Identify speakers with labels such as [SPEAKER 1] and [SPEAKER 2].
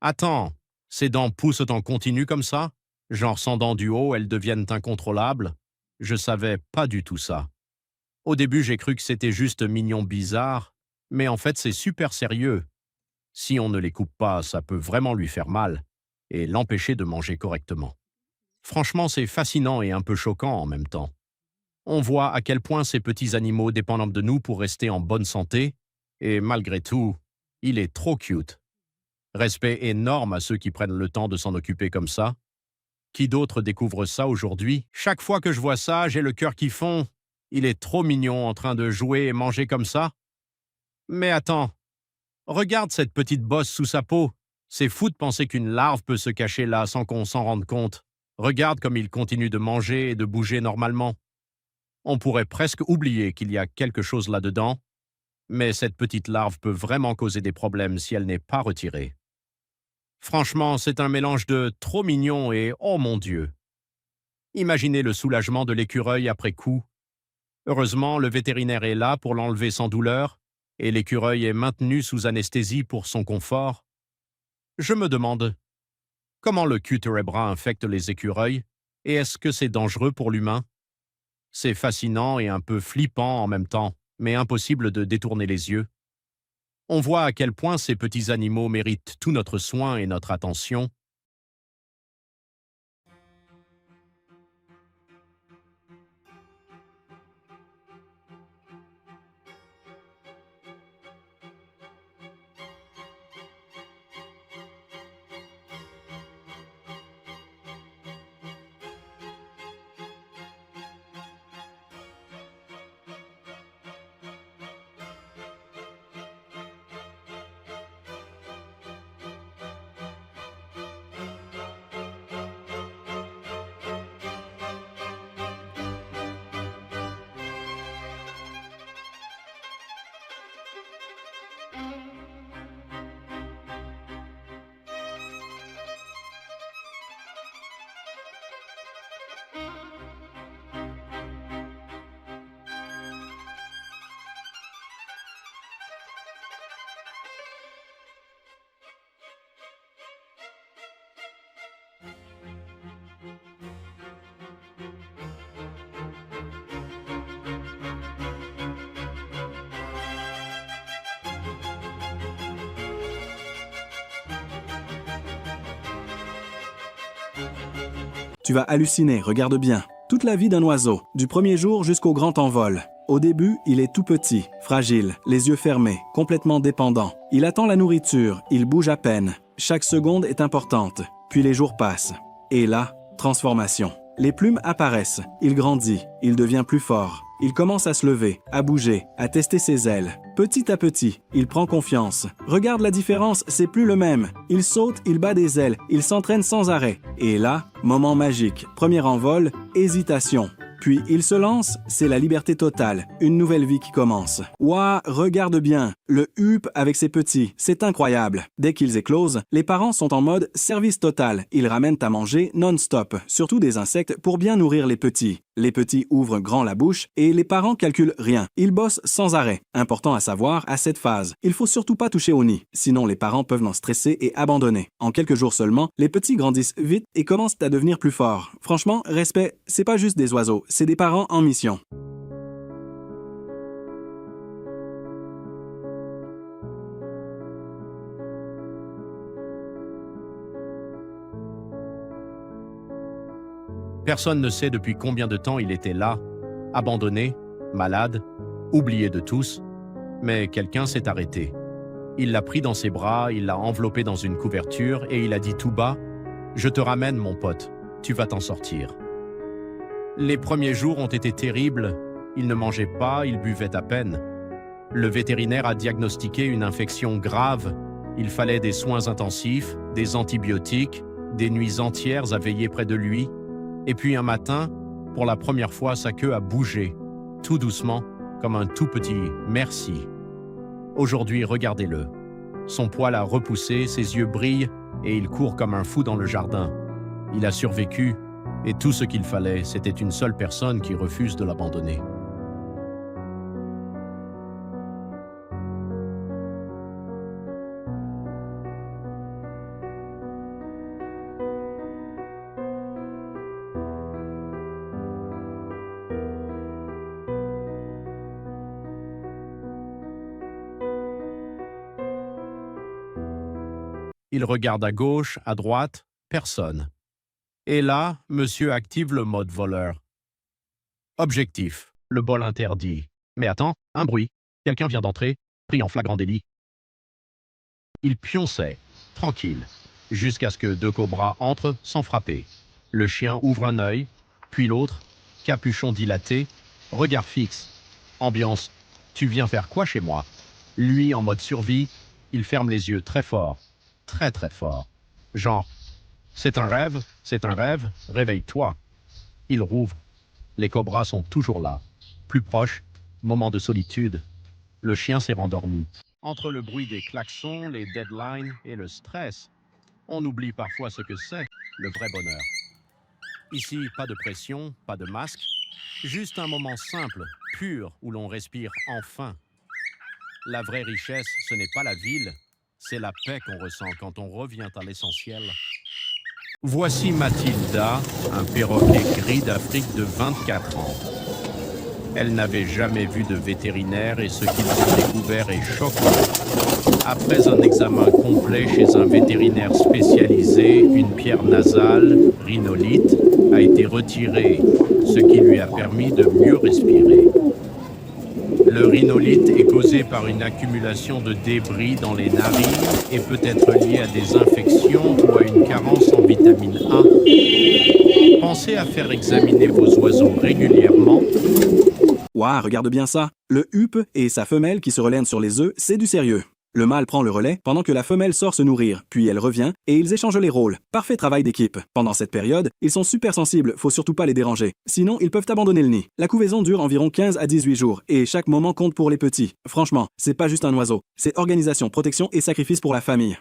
[SPEAKER 1] Attends, ses dents poussent en continu comme ça? Genre sans dents du haut, elles deviennent incontrôlables? Je savais pas du tout ça. Au début, j'ai cru que c'était juste mignon bizarre, mais en fait, c'est super sérieux. Si on ne les coupe pas, ça peut vraiment lui faire mal et l'empêcher de manger correctement. Franchement, c'est fascinant et un peu choquant en même temps. On voit à quel point ces petits animaux dépendent de nous pour rester en bonne santé, et malgré tout, il est trop cute. Respect énorme à ceux qui prennent le temps de s'en occuper comme ça. Qui d'autre découvre ça aujourd'hui? Chaque fois que je vois ça, j'ai le cœur qui fond. Il est trop mignon en train de jouer et manger comme ça. Mais attends, regarde cette petite bosse sous sa peau. C'est fou de penser qu'une larve peut se cacher là sans qu'on s'en rende compte. Regarde comme il continue de manger et de bouger normalement. On pourrait presque oublier qu'il y a quelque chose là-dedans, mais cette petite larve peut vraiment causer des problèmes si elle n'est pas retirée. Franchement, c'est un mélange de trop mignon et oh mon Dieu. Imaginez le soulagement de l'écureuil après coup. Heureusement, le vétérinaire est là pour l'enlever sans douleur, et l'écureuil est maintenu sous anesthésie pour son confort. Je me demande, comment le Cuterebra infecte les écureuils, et est-ce que c'est dangereux pour l'humain? C'est fascinant et un peu flippant en même temps, mais impossible de détourner les yeux. On voit à quel point ces petits animaux méritent tout notre soin et notre attention.
[SPEAKER 2] Tu vas halluciner, regarde bien. Toute la vie d'un oiseau, du premier jour jusqu'au grand envol. Au début, il est tout petit, fragile, les yeux fermés, complètement dépendant. Il attend la nourriture, il bouge à peine. Chaque seconde est importante. Puis les jours passent. Et là, transformation. Les plumes apparaissent, il grandit, il devient plus fort. Il commence à se lever, à bouger, à tester ses ailes. Petit à petit, il prend confiance. Regarde la différence, c'est plus le même. Il saute, il bat des ailes, il s'entraîne sans arrêt. Et là, moment magique. Premier envol, hésitation. Puis il se lance, c'est la liberté totale, une nouvelle vie qui commence. Ouah, regarde bien, le huppe avec ses petits, c'est incroyable. Dès qu'ils éclosent, les parents sont en mode service total. Ils ramènent à manger non-stop, surtout des insectes pour bien nourrir les petits. Les petits ouvrent grand la bouche et les parents calculent rien. Ils bossent sans arrêt. Important à savoir, à cette phase, il faut surtout pas toucher au nid, sinon les parents peuvent en stresser et abandonner. En quelques jours seulement, les petits grandissent vite et commencent à devenir plus forts. Franchement, respect, c'est pas juste des oiseaux, c'est des parents en mission.
[SPEAKER 1] Personne ne sait depuis combien de temps il était là, abandonné, malade, oublié de tous, mais quelqu'un s'est arrêté. Il l'a pris dans ses bras, il l'a enveloppé dans une couverture et il a dit tout bas, « Je te ramène mon pote, tu vas t'en sortir. » Les premiers jours ont été terribles, il ne mangeait pas, il buvait à peine. Le vétérinaire a diagnostiqué une infection grave, il fallait des soins intensifs, des antibiotiques, des nuits entières à veiller près de lui. Et puis un matin, pour la première fois, sa queue a bougé, tout doucement, comme un tout petit « merci ». Aujourd'hui, regardez-le. Son poil a repoussé, ses yeux brillent et il court comme un fou dans le jardin. Il a survécu et tout ce qu'il fallait, c'était une seule personne qui refuse de l'abandonner. Il regarde à gauche, à droite, personne. Et là, monsieur active le mode voleur. Objectif, le bol interdit. Mais attends, un bruit. Quelqu'un vient d'entrer, pris en flagrant délit. Il pionçait, tranquille, jusqu'à ce que deux cobras entrent sans frapper. Le chien ouvre un œil, puis l'autre, capuchon dilaté, regard fixe. Ambiance, tu viens faire quoi chez moi? Lui, en mode survie, il ferme les yeux très fort, très très fort. Genre, c'est un rêve, réveille-toi. Il rouvre. Les cobras sont toujours là. Plus proche, moment de solitude. Le chien s'est rendormi. Entre le bruit des klaxons, les deadlines et le stress, on oublie parfois ce que c'est, le vrai bonheur. Ici, pas de pression, pas de masque, juste un moment simple, pur, où l'on respire enfin. La vraie richesse, ce n'est pas la ville, c'est la paix qu'on ressent quand on revient à l'essentiel. Voici Mathilda, un perroquet gris d'Afrique de 24 ans. Elle n'avait jamais vu de vétérinaire et ce qu'ils ont découvert est choquant. Après un examen complet chez un vétérinaire spécialisé, une pierre nasale, rhinolite, a été retirée, ce qui lui a permis de mieux respirer. Le rhinolite est causé par une accumulation de débris dans les narines et peut être lié à des infections ou à une carence en vitamine A. Pensez à faire examiner vos oiseaux régulièrement.
[SPEAKER 2] Ouah, regarde bien ça. Le huppe et sa femelle qui se relaient sur les œufs, c'est du sérieux. Le mâle prend le relais pendant que la femelle sort se nourrir, puis elle revient et ils échangent les rôles. Parfait travail d'équipe. Pendant cette période, ils sont super sensibles, faut surtout pas les déranger. Sinon, ils peuvent abandonner le nid. La couvaison dure environ 15 à 18 jours et chaque moment compte pour les petits. Franchement, c'est pas juste un oiseau. C'est organisation, protection et sacrifice pour la famille.